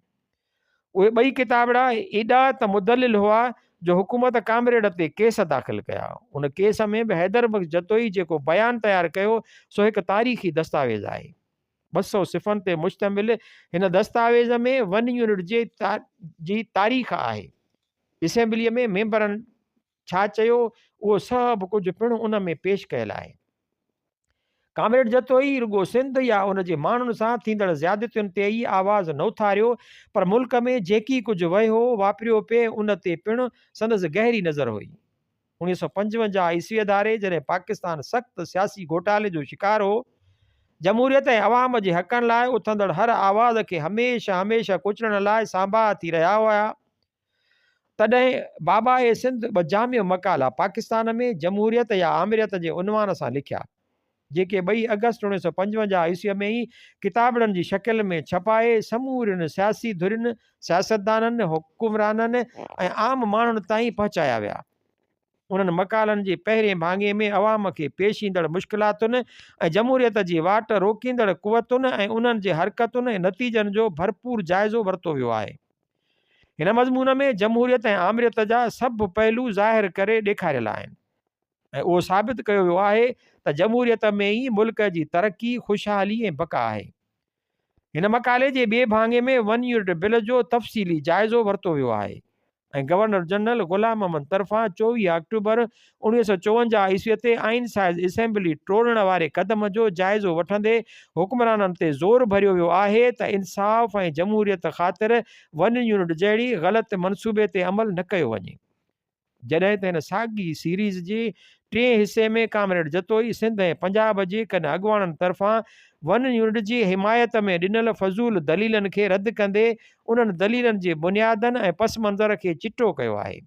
[SPEAKER 1] उहे ॿई किताबड़ा एॾा त मुदलिल हुआ जो हुकूमत कामरेड ते केस दाख़िल कया। उन केस में बि हैदर बख्श जतोई जेको बयानु तयारु कयो सो हिकु तारीख़ी दस्तावेज़ आहे। 200 सिफ़नि ते मुश्तमिल हिन दस्तावेज़ में वन यूनिट जी तारीख़ आहे। असेंबलीअ में मेंबरनि छा चयो उहो सभु कुझु पिणु उन में पेश कयल आहे। कामरेड जतोई रुगो सिंध या उन जे माण्हुनि सां थींदड़ ज़्यादतियुनि ते ई आवाज़ न उथारियो, पर मुल्क में जेकी कुझु वियो वापिरियो पिए उन ते पिणु संदसि गहरी नज़र हुई। 1955 ईस्वीअ धारे जॾहिं पाकिस्तान सख़्तु सियासी घोटाले जो शिकार हो, जमहूरियत ऐं अवाम जे हक़नि लाइ उथंदड़ हर आवाज़ खे हमेशह हमेशह कुचलण लाइ साम्बा थी रहिया हुआ, तॾहिं बाबा ए सिंध ॿ जामिया मकाला पाकिस्तान में जमहूरियत या आमिरियत जे उनवान सां लिखिया, जेके 2 अगस्त 1955 ईस्वीअ में ई किताबड़नि जी शकिल में छपाए समूरियुनि सियासी धुरियुनि, सियासतदाननि, हुकुमराननि ऐं आम माण्हुनि ताईं पहुचाया विया। उन्हनि मकालनि जे पहिरें भाङे में अवाम खे पेश ईंदड़ मुश्किलातुनि ऐं जमहूरियत जी वाट रोकींदड़ कुवतुनि ऐं उन्हनि जे हरकतुनि ऐं नतीजनि जो भरपूर जाइज़ो वरितो वियो आहे। हिन मज़मून में जमहूरियत ऐं आमिरियत जा सभु पहलू ज़ाहिर करे ॾेखारियल आहिनि ऐं उहो साबित कयो वियो आहे त जमहूरियत में ई मुल्क जी तरक़ी, ख़ुशहाली ऐं बका आहे। हिन मकाले जे ॿिए भाङे में वन यूनिट बिल जो तफ़सीली जाइज़ो वरितो वियो आहे ऐं गवर्नर जनरल ग़ुलाम मोहम्मद तरफ़ां 24 अक्टूबर 1954 ईस्वीअ ते आइन साइज़ असेंबली टोड़ण वारे क़दम जो जाइज़ो वठंदे हुकुमराननि ते ज़ोर भरियो वियो आहे त इंसाफ़ ऐं जमहूरियत ख़ातिर वन यूनिट जहिड़ी ग़लति मनसूबे ते अमल न कयो वञे। जॾहिं त हिन साॻी सीरीज़ जे 3 हिसे में कामरेड जतोई सिंध ऐं पंजाब जे कॾहिं अॻुवाणनि तरफ़ां वन यूनिट जी हिमायत में ॾिनल फज़ूल दलीलनि खे रद्द कंदे उन्हनि दलीलनि जे बुनियादनि ऐं पस मंज़र खे चिटो कयो आहे।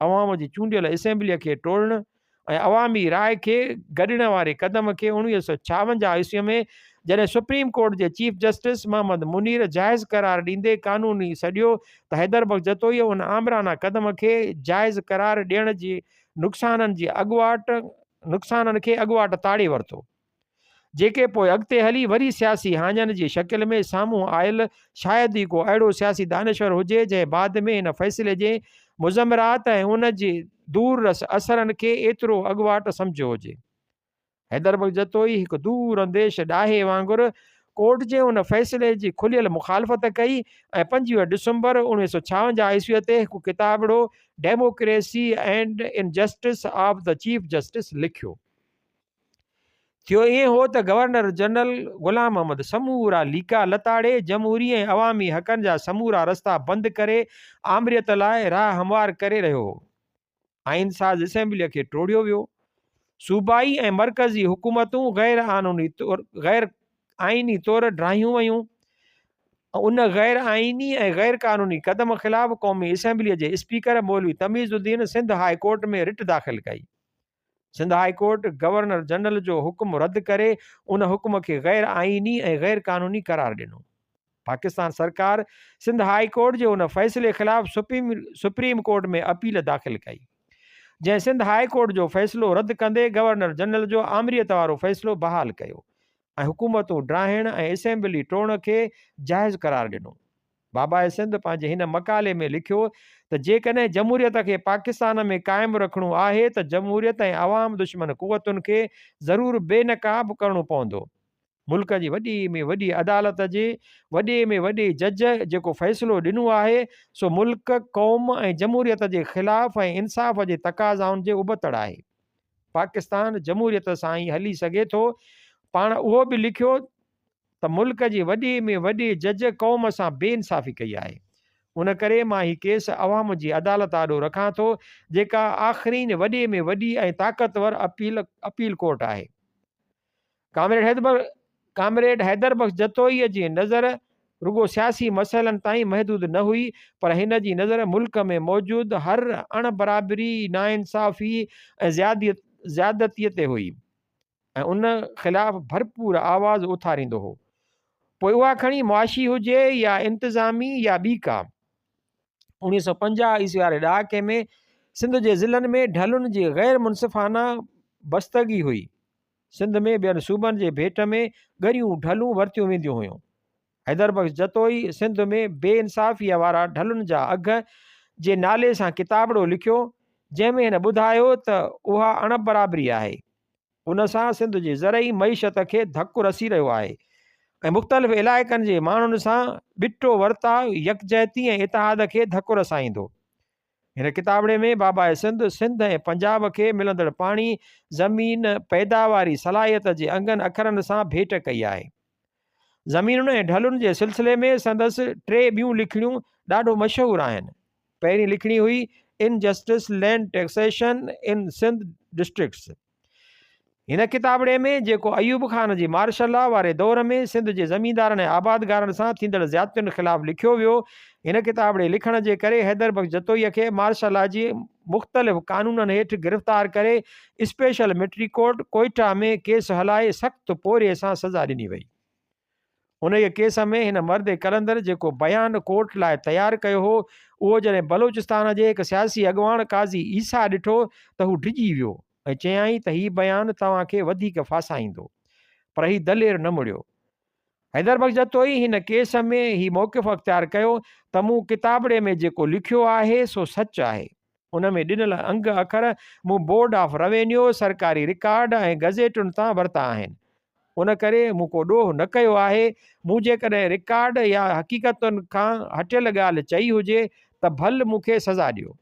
[SPEAKER 1] अवाम जी चूंडियल असेंबलीअ खे टोड़ण ऐं अवामी राय खे गॾण वारे क़दम खे 1956 ईस्वीअ में जॾहिं सुप्रीम कोर्ट जे चीफ जस्टिस मोहम्मद मुनीर जाइज़ करार ॾींदे कानूनी सॾियो त हैदर बख्श जतोई उन आमराना क़दम खे जाइज़ करार ॾियण जे नुक़साननि खे अॻुवाट ताड़े वरितो, जेके पोइ अॻिते हली वरी सियासी हांजनि जी शकिल में साम्हूं आयल शायदि ई को अहिड़ो सियासी दानिश्वर हुजे जंहिं बाद में हिन फ़ैसिले जे मुज़मरात ऐं उन जे दूर रस असरनि खे एतिरो अॻुवाट सम्झियो हुजे। हैदर बख्श जतोई हिकु दूर अंदेश ॾाहे वांगुरु कोर्ट जे उन फ़ैसिले जी खुलियल मुखालफ़त कई ऐं 25 डिसंबर 1956 ईस्वीअ ते हिकु किताबड़ो democracy and injustice of the chief justice लिखियो। थियो ईअं हो त गवर्नर जनरल ग़ुलाम मोहम्मद समूरा लीका लताड़े जमहूरी ऐं अवामी हक़नि जा समूरा रस्ता बंदि करे आमिरियत लाइ राह हमवार करे रहियो हो। आइन साज़ असेंबलीअ खे टोड़ियो वियो। सूबाई ऐं मरकज़ी हुकूमतूं गैर आइनी तौरु ड्राहियूं वयूं। उन गैर आइनी ऐं गैर कानूनी क़दम ख़िलाफ़ क़ौमी असेंबलीअ जे speaker Maulvi Tamizuddin Sindh high court में रिट दाख़िल कई। Sindh high court governor general जो हुकुम रद्द करे उन हुकुम खे गैर आइनी ऐं गैर क़ानूनी करार ॾिनो। पाकिस्तान सरकार सिंध हाई कोर्ट जे उन फ़ैसिले ख़िलाफ़ सुप्रीम कोर्ट में अपील दाख़िल कई, जंहिं सिंध हाई कोर्ट जो फ़ैसिलो रद्द कंदे गवर्नर जनरल जो आमरीअत वारो फ़ैसिलो बहाल कयो ऐं हुकूमतूं ड्राहिण ऐं असेंबली टोड़ खे जाइज़ करार ॾिनो। बाबा सिंध पंहिंजे हिन मक़ाले में लिखियो त जेकॾहिं जमहूरियत खे पाकिस्तान में क़ाइमु रखिणो आहे त जमहूरियत ऐं अवाम दुश्मन क़ुवतुनि खे ज़रूरु बेनक़ाब करिणो पवंदो। मुल्क जी वॾी में वॾी अदालत जे वॾे में वॾे जज जेको फ़ैसिलो ॾिनो आहे सो मुल्क क़ौम ऐं जमहूरियत जे ख़िलाफ़ ऐं इंसाफ़ जे तक़ाज़ाउनि जे उबतड़ आहे। पाकिस्तान जमहूरियत सां ई हली सघे थो। पाण उहो बि लिखियो त मुल्क जी वॾे में वॾे जज क़ौम सां बेइंसाफ़ी कई आहे। उन करे मां हीउ केस अवाम जी अदालत आॾो रखां थो, जेका आख़िरीन वॾे में वॾी ऐं ताक़तवर अपील कोर्ट आहे। कामरेड हैदर बख़्श जतोईअ जी नज़र रुगो सियासी मसइलनि ताईं महदूद न हुई, पर हिन जी नज़र मुल्क में मौजूदु हर अणबराबरी, नाइंसाफ़ी ऐं ज़्यादतीअ ते हुई ऐं उन ख़िलाफ़ भरपूर आवाज़ उथारींदो हो। पोइ उहा खणी मुआशी हुजे या इंतिज़ामी या ॿी का। 1950 ईस्वी वारे ॾहाके में सिंध जे ज़िलनि में ढलुनि जी गैर मुनसिफ़ाना बस्तगी हुई। सिंध में ॿियनि सूबनि जे भेट में ॻरियूं ढलूं वरितियूं वेंदियूं हुयूं। हैदर बख़्श जतोई सिंध में बेइंसाफ़ीअ वारा ढलुनि जा अघ जे नाले सां किताबड़ो लिखियो, जंहिंमें हिन ॿुधायो त उहा अणबराबरी आहे। उन सां सिंध जी ज़रई मईशत खे धकु रसी रहियो आहे ऐं मुख़्तलिफ़ इलाइक़नि जे माण्हुनि सां ॿिटो वर्ताव यकजहती ऐं इतिहाद खे धकु रसाईंदो। हिन किताबड़े में बाबा सिंध ऐं पंजाब खे मिलंदड़ पाणी, ज़मीन, पैदावारी सलाहियत जे अंगनि अखरनि सां भेट कई आहे। ज़मीनुनि ऐं ढलुनि जे सिलसिले में संदसि 3 ॿियूं लिखणियूं ॾाढो मशहूरु आहिनि। पहिरीं लिखणी हुई injustice land taxation in Sindh districts. हिन किताबड़े में जेको अयूब ख़ान जी मार्शल लॉ वारे दौर में सिंध जे ज़मींदारनि ऐं आबादगारनि सां थींदड़ ज़्यादतियुनि ख़िलाफ़ु लिखियो वियो। हिन किताबड़े लिखण जे करे हैदर बख़्श जतोईअ खे मार्शल लॉ जी मुख़्तलिफ़ क़ानूननि हेठि गिरफ़्तार करे स्पेशल मिलिट्री कोर्ट कोइटा में केस हलाए सख़्तु पोरे सां सज़ा ॾिनी वई। उन केस में हिन मर्द कलंदर जेको बयान कोर्ट लाइ तयारु कयो हो, उहो जॾहिं बलूचिस्तान जे हिकु सियासी अॻवान काज़ी ईसा ॾिठो त हू डिॼी वियो ऐं चयाईं त हीउ बयानु तव्हांखे वधीक फासाईंदो, पर हीउ दलेर न मुड़ियो। हैदर बख़्श जतोई हिन केस में हीउ मौक़िफ़ अख़्तियार कयो त मूं किताबड़े में जेको लिखियो आहे सो सच आहे। उन में ॾिनल अंग अखर मूं बोर्ड ऑफ रेवेन्यू, सरकारी रिकॉर्ड ऐं गज़ेटुनि तां वरिता आहिनि। उन करे मूं को ॾोह न कयो आहे। मूं जेकॾहिं रिकॉर्ड या हक़ीक़तुनि खां हटियल ॻाल्हि चई हुजे त भल मूंखे सज़ा ॾियो।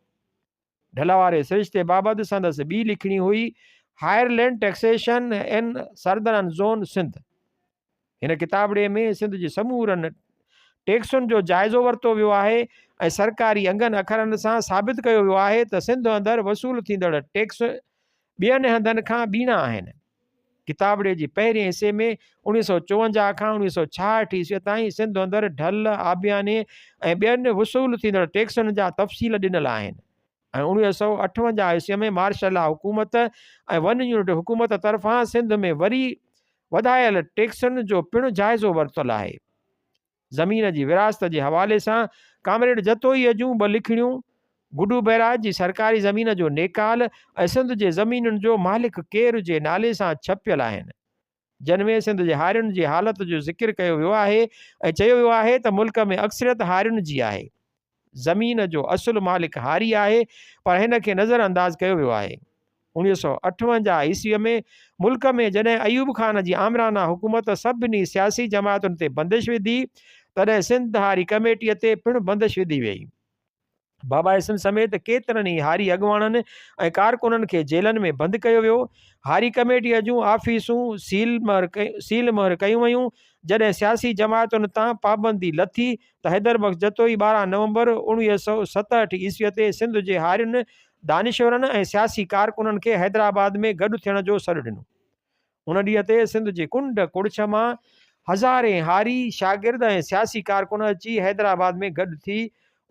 [SPEAKER 1] ढल वारे सिरिश्ते बाबति संदसि ॿी लिखणी हुई higher land taxation in southern zone Sindh. हिन किताबड़े में सिंध जी समूरनि टैक्सुनि जो जाइज़ो वरितो वियो आहे ऐं सरकारी अंगनि अखरनि सां साबित कयो वियो आहे त सिंध अंदरि वसूल थींदड़ टैक्स ॿियनि हंधनि खां ॿीणा आहिनि। किताबड़े जी पहिरें हिसे में 1954 खां 1966 ईस्वी ताईं सिंध अंदरि ढल, आबियाने ऐं ॿियनि वसूल थींदड़ टैक्सुनि जा तफ़सील ॾिनल आहिनि ऐं 1958 ईस्वी में मार्शल लॉ हुकूमत ऐं वन यूनिट हुकूमत तरफ़ां सिंध में वरी वधायल टैक्सुनि जो पिणु जाइज़ो वरितलु आहे। ज़मीन जी विरासत जे हवाले सां कामरेड जतोईअ जूं 2 लिखणियूं गुडू बैराज जी सरकारी ज़मीन जो नेकाल ऐं सिंध जे ज़मीनुनि जो मालिक केरु जे नाले सां छपियल आहिनि, जिन में सिंध जे हारियुनि जी हालति जो ज़िक्र कयो वियो आहे ऐं चयो वियो आहे त मुल्क में अक्सरियत हारियुनि जी आहे। ज़मीन जो असुलु मालिक हारी आहे, पर हिन खे नज़रअंदाज़ कयो वियो आहे। 1958 ईस्वीअ में मुल्क में जॾहिं अयूब ख़ान जी आमराना हुकूमत सभिनी सियासी जमातुनि ते बंदिश विधी, तॾहिं सिंध हारी कमेटीअ ते पिणु बंदिश विधी वई। बाबा सिंध समेत केतिरनि ई हारी अॻवाननि ऐं कारकुननि खे जेलनि में बंदि कयो वियो। हारी कमेटीअ जूं आफ़ीसूं सील मोहर कयूं वयूं। जॾहिं सियासी जमातुनि तां पाबंदी लथी त हैदर बख़्श जतोई 12 नवंबर 1967 ईस्वीअ ते सिंध जे हारियुनि दानिशवरनि ऐं सियासी कारकुननि खे हैदराबाद में गॾु थियण जो सॾु ॾिनो। उन ॾींहं ते सिंध जे कुंड कुड़छ मां हज़ारे हारी शागिर्द ऐं सियासी कारकुन अची हैदराबाद में गॾु थी।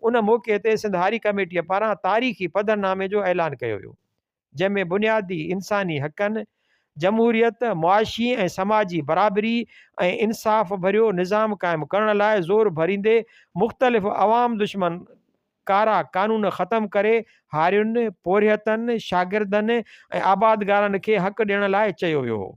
[SPEAKER 1] उन मौक़े ते सिंध हारी कमेटीअ पारां तारीख़ी पधरनामे जो ऐलान कयो वियो, जंहिंमें बुनियादी इंसानी हक़नि, जमहूरियत, मुआशी ऐं समाजी बराबरी ऐं इंसाफ़ भरियो निज़ाम क़ाइमु करण लाइ ज़ोर भरींदे मुख़्तलिफ़ अवाम दुश्मन कारा कानून ख़तमु करे हारियुनि, पोरियतनि, शागिर्दनि ऐं आबादगारनि खे हक़ ॾियण लाइ चयो वियो हो।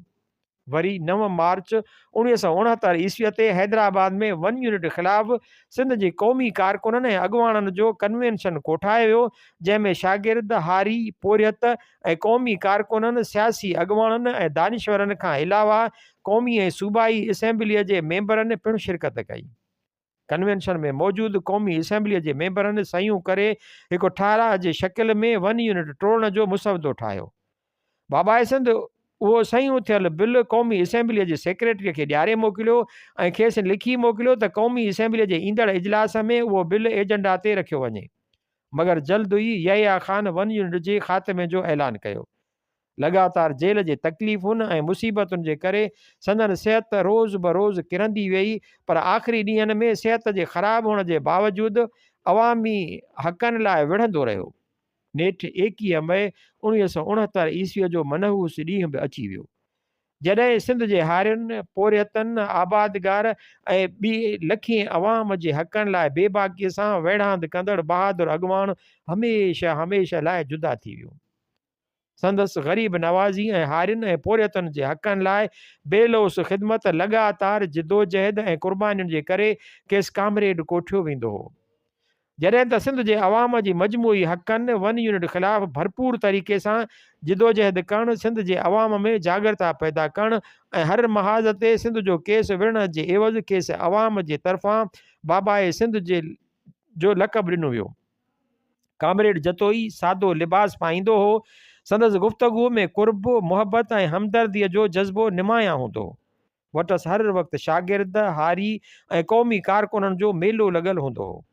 [SPEAKER 1] वरी 9 मार्च 1969 ईस्वीअ ते हैदराबाद में 1 यूनिट ख़िलाफ़ सिंध जे क़ौमी कारकुननि ऐं अॻुवाणनि जो कन्वेंशन कोठायो वियो, जंहिंमें शागिर्द, हारी, पोरियत ऐं क़ौमी कारकुननि, सियासी अॻुवाणनि ऐं दानिश्वरनि खां अलावा क़ौमी ऐं सूबाई असेंबलीअ जे मेंबरनि पिणु शिरकत कई। कन्वेंशन में मौजूदु क़ौमी असेंबलीअ जे मेंबरनि सयूं करे हिकु ठाराह जे शकिल में 1 यूनिट टोड़ण जो मुसवदो ठाहियो। बाबाए सिंध उहो सयूं थियल बिल क़ौमी असेंबलीअ जे सेक्रेटरीअ खे ॾियारे मोकिलियो ऐं खेसि लिखी मोकिलियो त क़ौमी असेंबलीअ जे ईंदड़ इजलास में उहो बिल एजेंडा ते रखियो वञे, मगर जल्द ई यहिया ख़ान 1 यूनिट जे ख़ात्मे जो ऐलान कयो। लगातार जेल जे तकलीफ़ुनि ऐं मुसीबतुनि जे करे संदन सिहत रोज़ बरोज़ किरंदी वेई, पर आख़िरी ॾींहंनि में सिहत जे ख़राब हुअण जे बावजूदु अवामी हक़नि लाइ विढ़ंदो रहियो। नेठि 21 मई 1969 ईस्वीअ जो मनहूस ॾींहुं बि अची वियो, जॾहिं सिंध जे हारियुनि, पोरियतनि, आबादगार ऐं ॿी लखें अवाम जे हक़नि लाइ बेबाकीअ सां वेढ़ांद कंदड़ बहादुर अॻुवाण हमेशह हमेशह लाइ जुदा थी वियो। संदसि ग़रीब नवाज़ी ऐं हारियुनि ऐं पोरियतनि जे हक़नि लाइ बेलोस ख़िदमत, लगातार जिदोजहद ऐं क़ुर्बानियुनि जे करे केस कामरेड कोठियो वेंदो हो। जॾहिं त सिंध जे अवाम जी मजमूई हक़नि 1 यूनिट ख़िलाफ़ भरपूर तरीक़े सां जिदोजहद करणु, सिंध जे अवाम में जागरता पैदा करणु ऐं हर महाज़ ते सिंध जो केस विढ़ण जे एवज़ केस अवाम जे तरफ़ां बाबाए सिंध जो लक़ब ॾिनो वियो। कामरेड जतोई सादो लिबास पाईंदो हो, संदसि गुफ़्तगूअ में कुर्ब, मुहबत ऐं हमदर्दीअ जो जज़्बो निमाया हूंदो हो। वटसि हर वक़्तु शागिर्द, हारी ऐं क़ौमी कारकुननि जो मेलो लॻल हूंदो हो।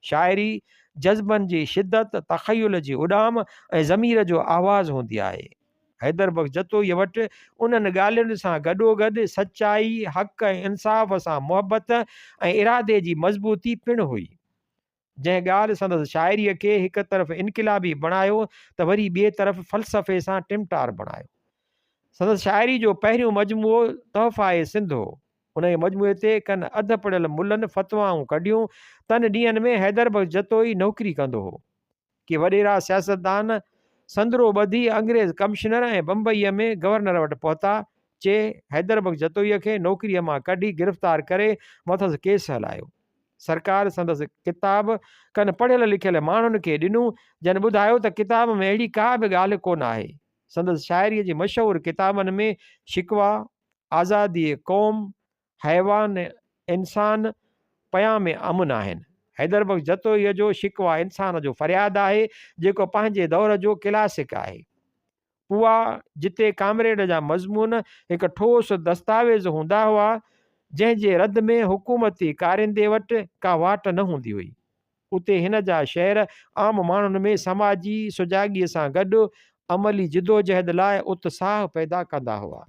[SPEAKER 1] शाइरी जज़्बनि जी शिदत, तख़युल जी उॾाम ऐं ज़मीर जो आवाज़ हूंदी आहे। हैदर बख़्श जतोईअ वटि उन्हनि ॻाल्हियुनि सां गॾोगॾु सचाई, हक़ ऐं इंसाफ़ सां मुहबत ऐं इरादे जी मज़बूती पिणु हुई। जंहिं ॻाल्हि संदसि शाइरीअ खे हिकु तरफ़ इनक़िलाबी बणायो त वरी ॿिए तरफ़ फ़लसफ़े सां टिमटार बणायो। संदसि शाइरी जो पहिरियों मजमूओ तोहफ़ाए सिंध हो। उन जे मजमूए ते कनि अधु पढ़ियल मुलनि फ़तवाऊं कढियूं। तन ॾींहंनि में हैदर बख़्श जतोई नौकिरी कंदो हो कि वॾेरा सियासतदान संदरो ॿधी अंग्रेज़ कमिश्नर ऐं बम्बईअ में गवर्नर वटि पहुता। हैदर बख़्श जतोईअ खे नौकिरीअ मां कढी गिरफ़्तार करे मथसि केस हलायो। सरकार संदसि किताब कनि पढ़ियल लिखियल माण्हुनि खे ॾिनूं, जन ॿुधायो त किताब में अहिड़ी का बि ॻाल्हि कोन आहे। संदसि शाइरीअ जी मशहूरु किताबनि में शिकवा, आज़ादी क़ौम, हैवान इंसान, पयाम अमुन आहिनि। हैदर बख़्श जतोईअ जो शिकवा इंसान जो फ़रियाद आहे, जेको पंहिंजे दौर जो क्लासिक आहे। उहा जिते कामरेड जा मज़मून हिकु ठोस दस्तावेज़ हूंदा हुआ, जंहिंजे रद में हुकूमती कारिंदे वटि का वाट न हूंदी हुई, उते हिन जा शहर आम माण्हुनि में समाजी सुजाॻीअ सां गॾु अमली जिदोजहद लाइ उत्साह पैदा कंदा हुआ।